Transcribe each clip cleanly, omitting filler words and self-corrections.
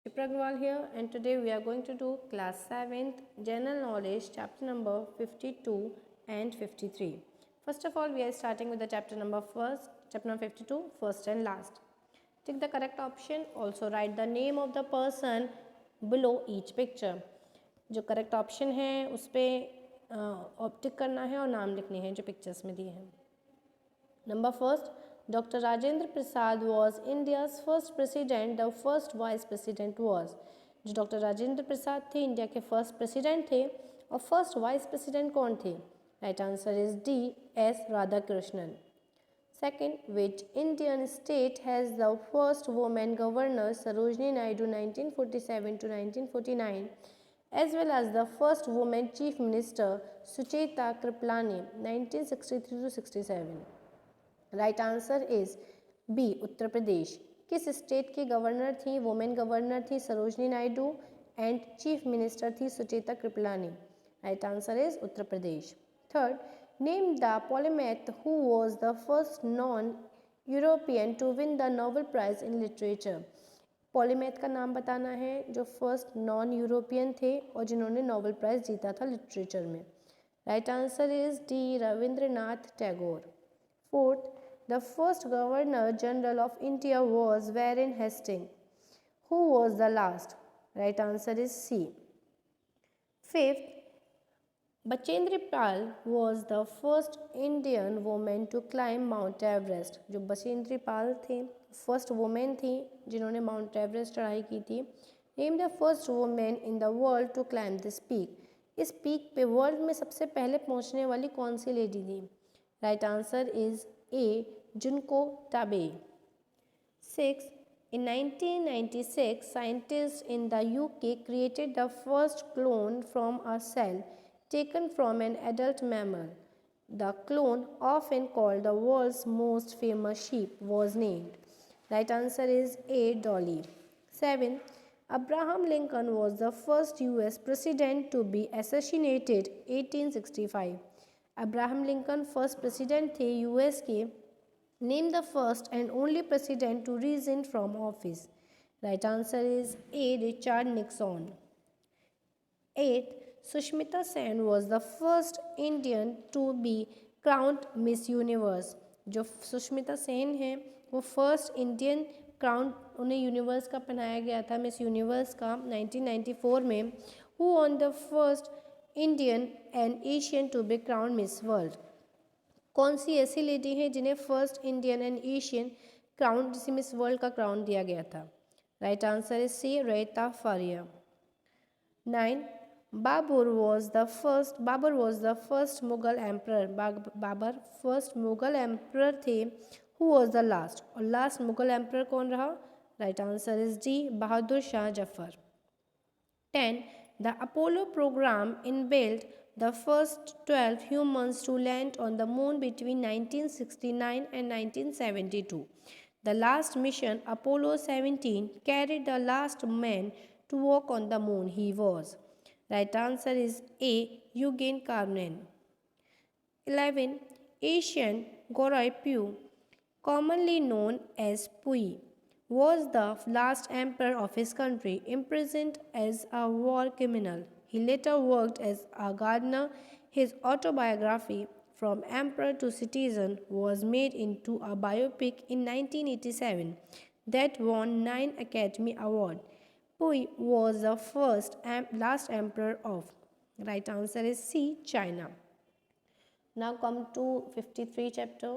Pragwal here, and today we are going to do class 7th general knowledge chapter number 52 and 53. First of all, we are starting with the chapter number 52, first and last. Take the correct option. Also write the name of the person below each picture. जो correct option है उस पर टिक करना है और नाम लिखने हैं जो पिक्चर्स में दिए हैं. Number first, Dr. Rajendra Prasad was India's first president. The first vice president was जो डॉक्टर राजेंद्र प्रसाद थे इंडिया के फर्स्ट प्रेसिडेंट थे और फर्स्ट वाइस प्रेसिडेंट कौन थे. Right answer is D S Radhakrishnan. Second, which Indian state has the first woman governor Sarojini Naidu 1947 to 1949 as well as the first woman chief minister Sucheta Kripalani 1963 to 67. Right answer is B Uttar Pradesh. किस state की governor थी women governor थी Sarojini Naidu and chief minister थी Sucheta Kripalani. Right answer is Uttar Pradesh. Third, name the polymath who was the first non European to win the Nobel prize in literature. Polymath का नाम बताना है जो फर्स्ट नॉन यूरोपियन थे और जिन्होंने नोबेल प्राइज जीता था लिटरेचर में. Right answer is D Rabindranath Tagore. Fourth, the first Governor General of India was Warren Hastings. Who was the last? Right answer is C. Fifth, Bachendri Pal was the first Indian woman to climb Mount Everest. जो बचेंद्री पाल थे first women थी जिन्होंने mount Everest चढ़ाई की थी. Name the first women in the world to climb this peak. इस peak पे world में सबसे पहले पहुंचने वाली कौन सी लेडी थी. Right answer is A. Junko Tabe. 6. In 1996, scientists in the UK created the first clone from a cell taken from an adult mammal. The clone, often called the world's most famous sheep, was named. Right answer is A. Dolly. 7. Abraham Lincoln was the first US president to be assassinated 1865. Abraham Lincoln first president थे US के. Name the first and only president to resign from office. Right answer is A. Richard Nixon. 8. Sushmita Sen was the first Indian to be crowned Miss Universe. जो सुष्मिता सेन है वो first Indian crown उन्हें universe का पहनाया गया था मिस यूनिवर्स का 1994 में. Who on the first Indian and Asian to be crown Miss world. कौन सी ऐसी लेडी है जिन्हें first Indian and Asian crown जिसे मिस वर्ल्ड का क्राउन दिया गया था. Right answer is C. Reita Faria. 9. Babur was the first Mughal emperor. Babur first Mughal emperor थे. Who was the last. और लास्ट मुगल एम्प्रर कौन रहा. Right answer is D. Bahadur Shah Zafar. 10. The Apollo program enabled the first 12 humans to land on the moon between 1969 and 1972. The last mission, Apollo 17, carried the last man to walk on the moon. He was. Right answer is A. Eugene Cernan. 11. Asian Gorai Pyu, commonly known as Pui, was the last emperor of his country, imprisoned as a war criminal. He later worked as a gardener. His autobiography, From Emperor to Citizen, was made into a biopic in 1987 that won 9 Academy Awards. Pui was the last emperor of. Right answer is C. China. Now come to 53 chapter,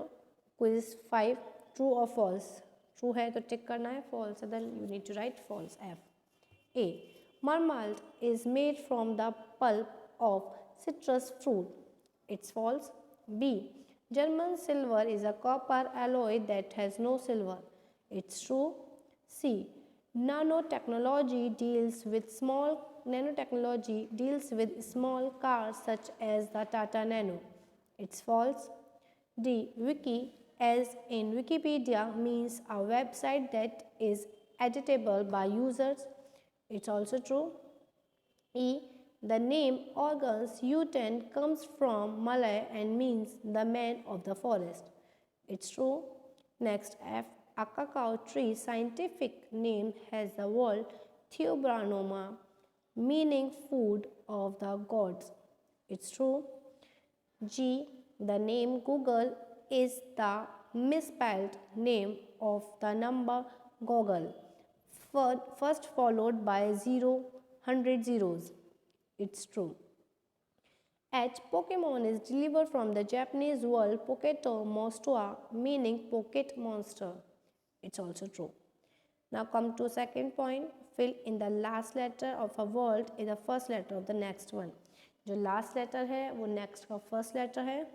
quiz 5, true or false. True है तो tick करना है. False है then you need to write false. F. A. Marmalade is made from the pulp of citrus fruit. It's false. B. German silver is a copper alloy that has no silver. It's true. C. nanotechnology deals with small cars such as the Tata Nano. It's false. D. Wiki, as in Wikipedia, means a website that is editable by users. It's also true. E. The name Organs Uten comes from Malay and means the man of the forest. It's true. Next, F. A cacao tree scientific name has the word Theobranoma, meaning food of the gods. It's true. G. The name Google is the misspelled name of the number Goggle, first followed by 100 zeros. It's true. H. Pokemon is delivered from the Japanese word Poketo Monstua, meaning pocket monster. It's also true. Now come to second point. Fill in the last letter of a word in the first letter of the next one. जो last letter है वो next का first letter है.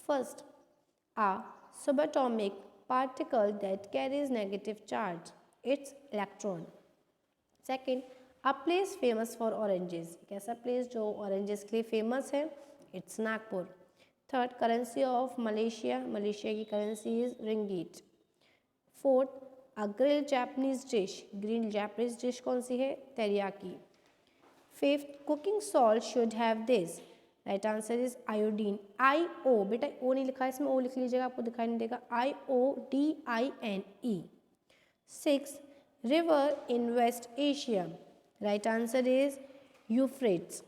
First, a subatomic particle that carries negative charge. It's electron. Second, a place famous for oranges. एक ऐसा place जो oranges के लिए famous है. It's Nagpur. Third, currency of Malaysia. Malaysia की currency is ringgit. Fourth, a grilled Japanese dish. Grilled Japanese dish कौन सी है? Teriyaki. Fifth, cooking salt should have this. Right answer is iodine. I-O, बेटा O नहीं लिखा है इसमें, O लिख लीजिएगा, आपको दिखाई नहीं देगा. I-O-D-I-N-E. Sixth, river in West Asia. Right answer is Euphrates.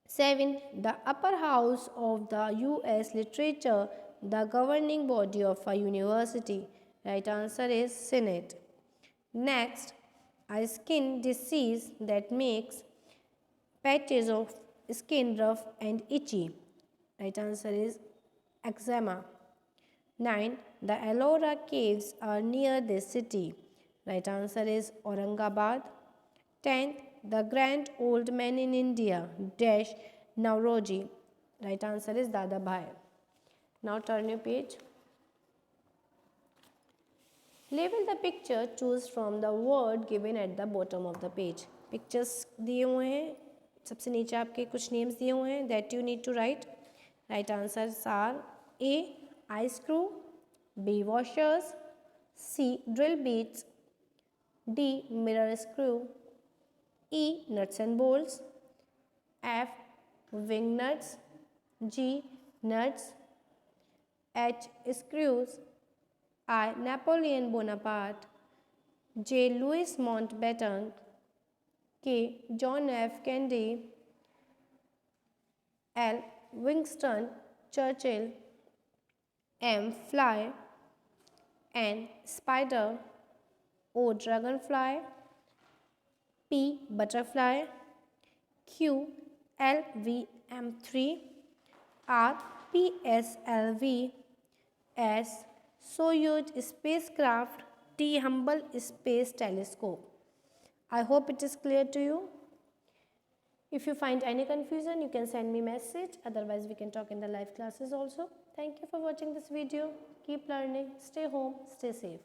Seven, the upper house of the U.S. literature, the governing body of a university. Right answer is Senate. Next, a skin disease that makes patches of skin rough and itchy. Right answer is eczema. 9. The Ellora caves are near this city. Right answer is Aurangabad. 10th. The grand old man in India dash Nauroji. Right answer is Dadabhai. Now turn your page. Label the picture, choose from the word given at the bottom of the page. Pictures दिए हुए हैं, सबसे नीचे आपके कुछ names दिए हुए हैं that you need to write. Right answers are A. Ice screw, B. Washers, C. Drill bits, D. Mirror screw, E. Nuts and bolts, F. Wing nuts, G. Nuts, H. Screws, I. Napoleon Bonaparte, J. Louis Mountbatten, K. John F. Kennedy, L. Winston Churchill, M. Fly, N. Spider, O. Dragonfly, P. Butterfly, Q. LVM3, R. PSLV, S. Soyuz spacecraft, T. Hubble Space Telescope. I hope it is clear to you. If you find any confusion, you can send me message. Otherwise, we can talk in the live classes also. Thank you for watching this video. Keep learning. Stay home. Stay safe.